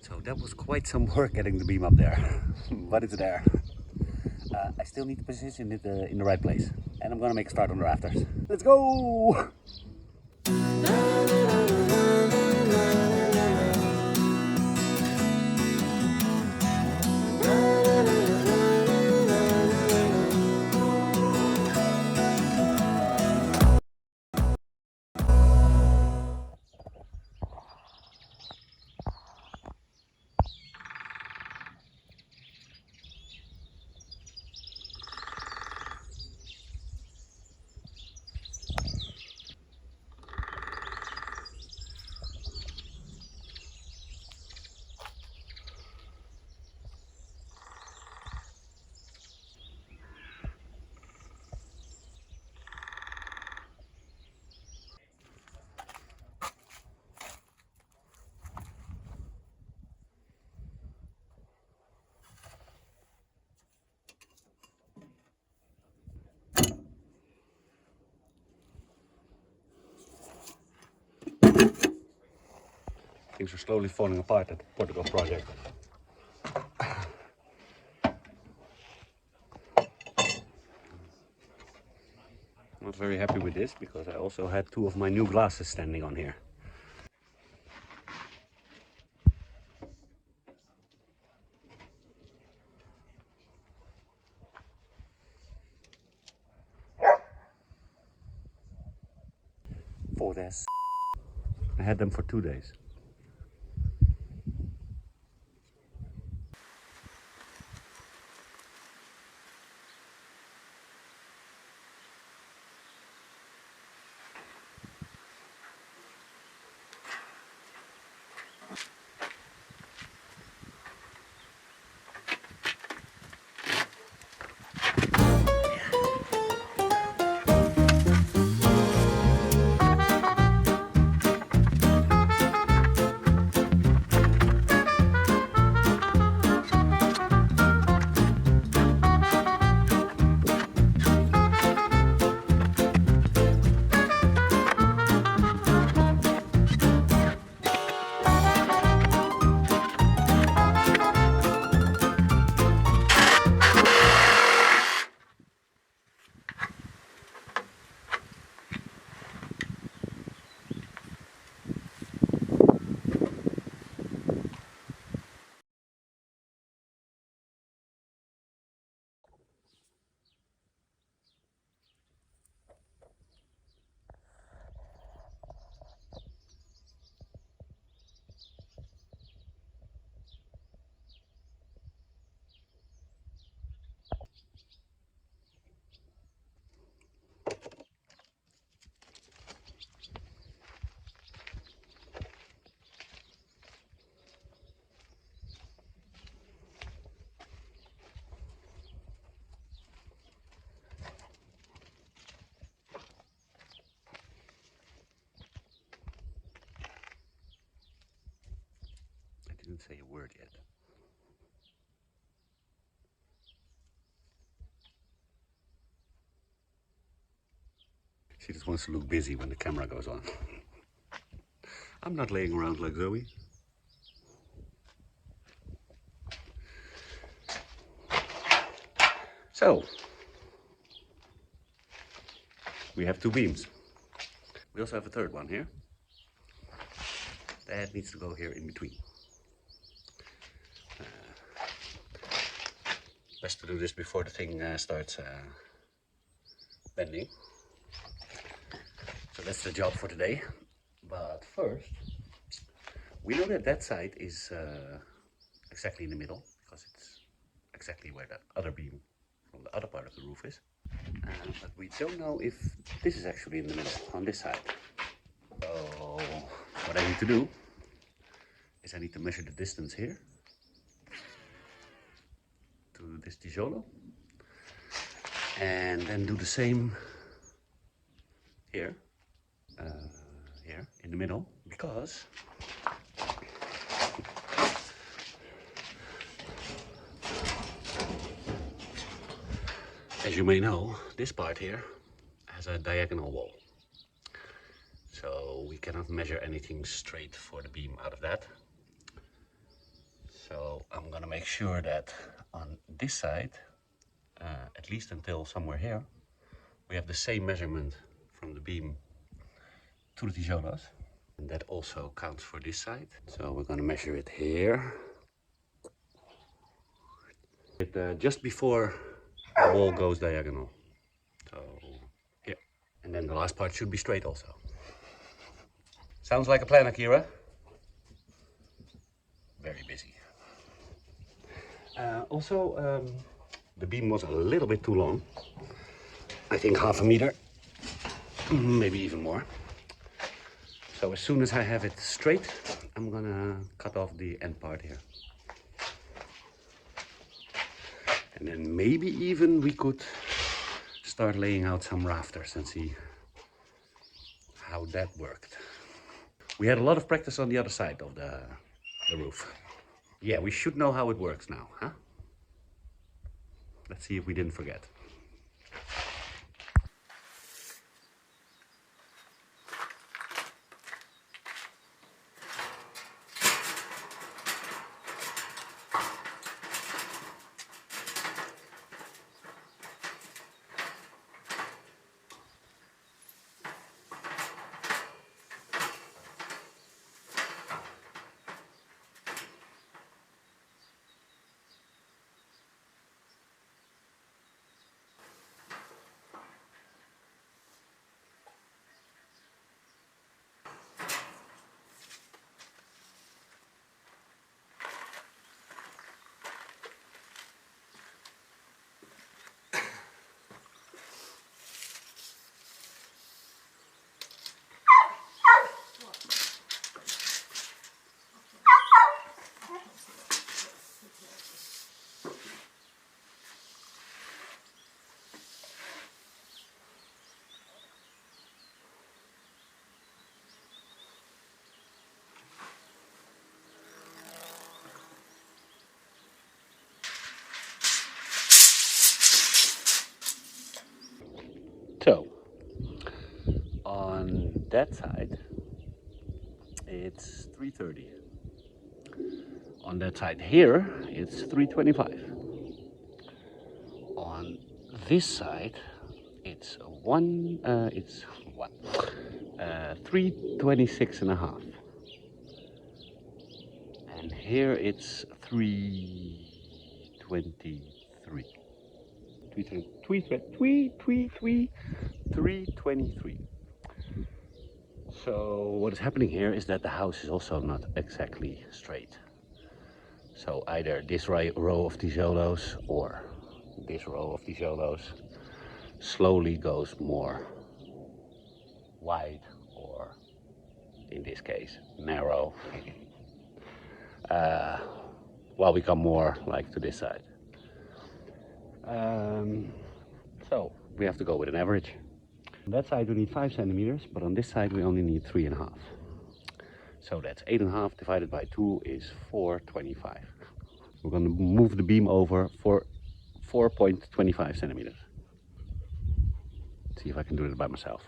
So that was quite some work getting the beam up there, but it's there. I still need to position it in the right place. And I'm gonna make a start on the rafters. Let's go! Things are slowly falling apart at the Portugal Project. Not very happy with this because I also had two of my new glasses standing on here. For this. I had them for 2 days. Didn't say a word yet. She just wants to look busy when the camera goes on. I'm not laying around like Zoe. So, we have two beams. We also have a third one here. That needs to go here in between. Best to do this before the thing starts bending. So that's the job for today. But first, we know that that side is exactly in the middle because it's exactly where that other beam from the other part of the roof is. But we don't know if this is actually in the middle on this side. So what I need to do is I need to measure the distance here to this tijolo, and then do the same here, here in the middle, because as you may know, this part here has a diagonal wall. So we cannot measure anything straight for the beam out of that. So I'm gonna make sure that on this side, at least until somewhere here, we have the same measurement from the beam to the tijolos. And that also counts for this side. So we're gonna measure it here. Just before the wall goes diagonal. So here. And then the last part should be straight also. Sounds like a plan, Akira. Very busy. Also, the beam was a little bit too long. I think half a meter, maybe even more. So as soon as I have it straight, I'm gonna cut off the end part here. And then maybe even we could start laying out some rafters and see how that worked. We had a lot of practice on the other side of the roof. Yeah, we should know how it works now, huh? Let's see if we didn't forget. So, on that side, it's 330. On that side here, it's 325. On this side, it's 326 and a half. And here it's 323. 323. So what is happening here is that the house is also not exactly straight. So either this row of tijolos or this row of tijolos slowly goes more wide, or in this case narrow, while we come more like to this side. So we have to go with an average. On that side we need 5 centimeters, but on this side we only need 3.5. So that's 8.5 divided by 2 is 425. We're going to move the beam over for 4.25 centimeters. See if I can do it by myself.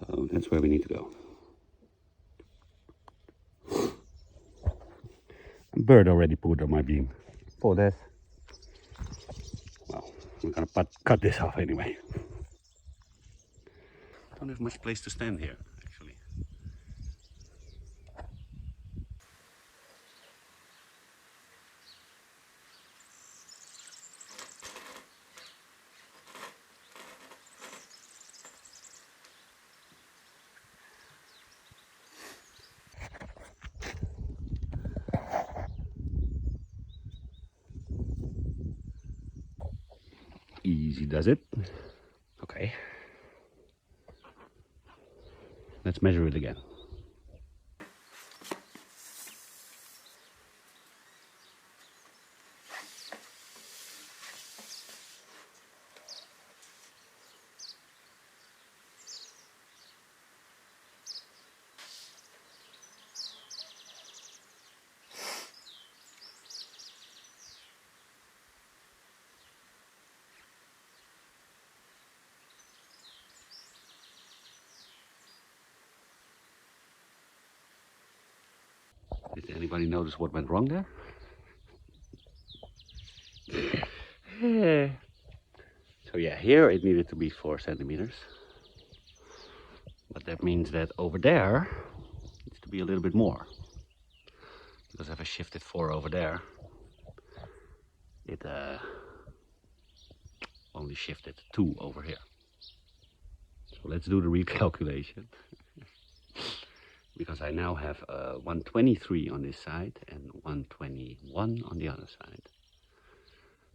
So that's where we need to go. A bird already pooed on my beam. For that, well, we're gonna cut this off anyway. I don't have much place to stand here, actually. Easy does it. Okay. Let's measure it again. Did anybody notice what went wrong there? So yeah, here it needed to be 4 centimeters. But that means that over there it needs to be a little bit more. Because if I shifted 4 over there, it only shifted 2 over here. So let's do the recalculation. Because I now have 123 on this side and 121 on the other side.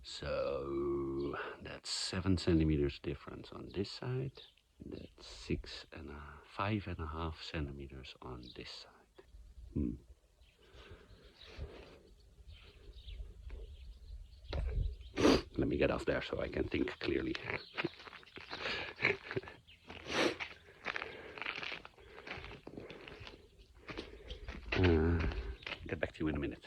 So that's 7 centimeters difference on this side. That's 5.5 centimeters on this side. Let me get off there so I can think clearly. Get back to you in a minute.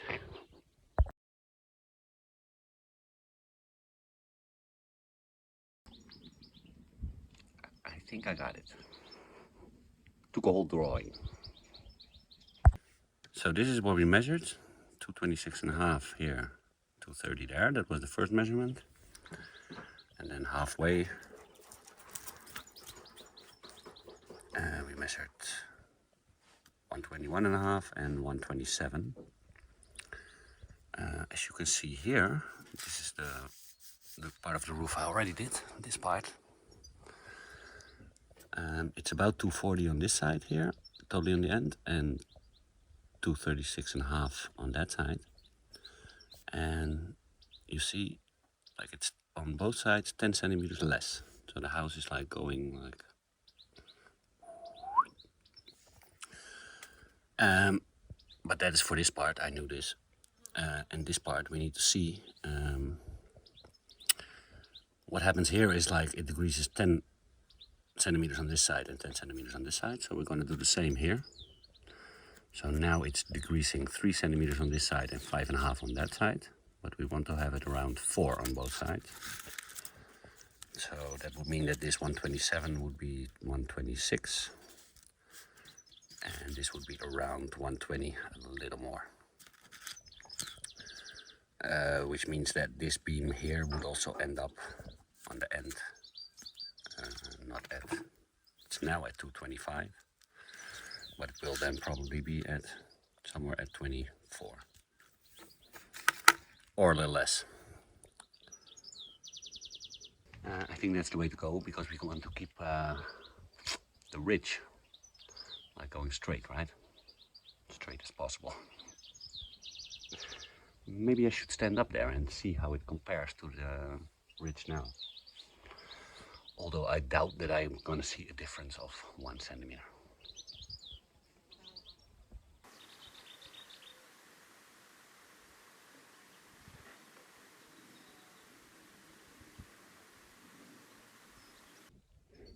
I think I got it. Took a whole drawing. So this is what we measured. 226.5 here, 230 there. That was the first measurement. And then halfway we measured 121.5 and 127. As you can see here, this is the part of the roof I already did, this part. It's about 240 on this side here, totally on the end, and 236.5 on that side. And you see, like it's on both sides 10 centimeters less. So the house is like going like... but that is for this part, I knew this. And this part we need to see. What happens here is like it decreases 10 centimeters on this side and 10 centimeters on this side. So we're going to do the same here. So now it's decreasing 3 centimeters on this side and 5.5 on that side. But we want to have it around 4 on both sides. So that would mean that this 127 would be 126. And this would be around 120, a little more. Which means that this beam here would also end up on the end. Not at, it's now at 225. But it will then probably be at somewhere at 24. Or a little less. I think that's the way to go, because we want to keep the ridge like going straight, right? Straight as possible. Maybe I should stand up there and see how it compares to the ridge now. Although I doubt that I'm going to see a difference of 1 centimeter.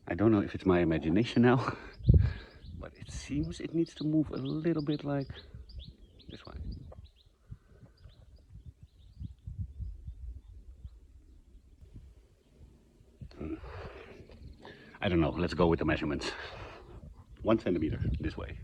I don't know if it's my imagination now, but it seems it needs to move a little bit like this way. I don't know, let's go with the measurements. 1 centimeter this way.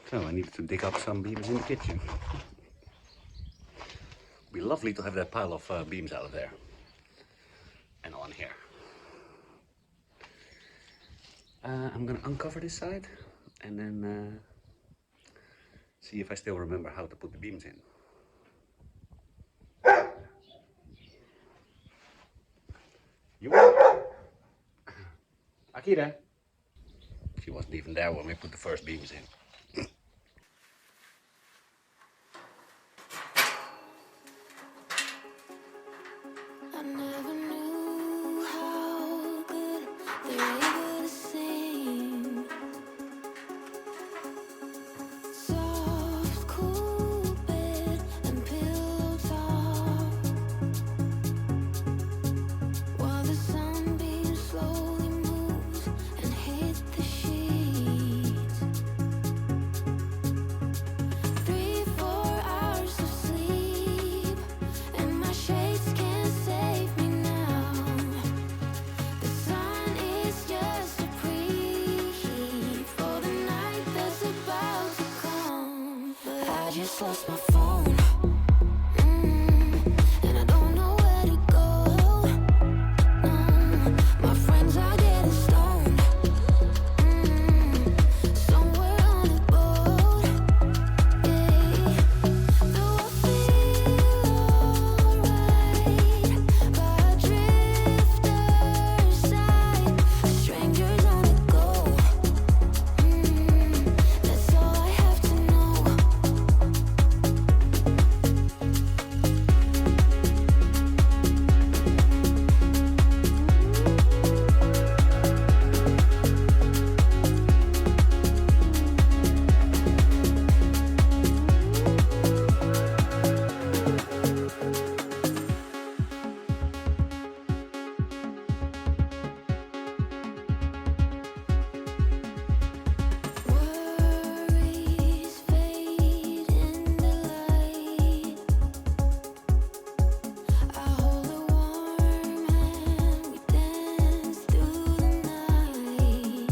So I needed to dig up some beams in the kitchen. Be lovely to have that pile of beams out of there and on here. I'm gonna uncover this side and then see if I still remember how to put the beams in. You Akira? She wasn't even there when we put the first beams in. I never knew how good they're able to sing. Soft, cool bed and pillow talk, while the sunbeam slowly moves and hit the sheets. 3-4 hours of sleep, and my shades can't save me now. The sun is just a preheat for the night that's about to come. But I just lost my phone, and I don't know where to go. My friends are getting stoned, somewhere on a boat. Though I feel alright by a drifter's side, strangers on the go. That's all I have to know. Worries fade in the light. I hold it warm and we dance through the night.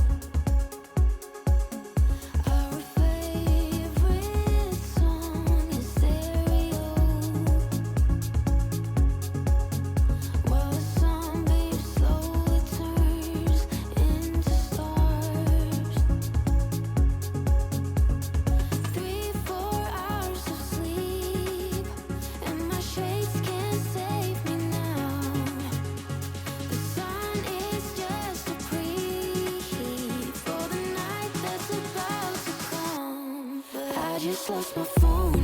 Our favorite song is stereo, while the sunbeam slowly turns into stars. 3-4 hours of sleep, and my shades can't save me now. The sun is just a preheat for the night that's about to come. But I just lost my phone,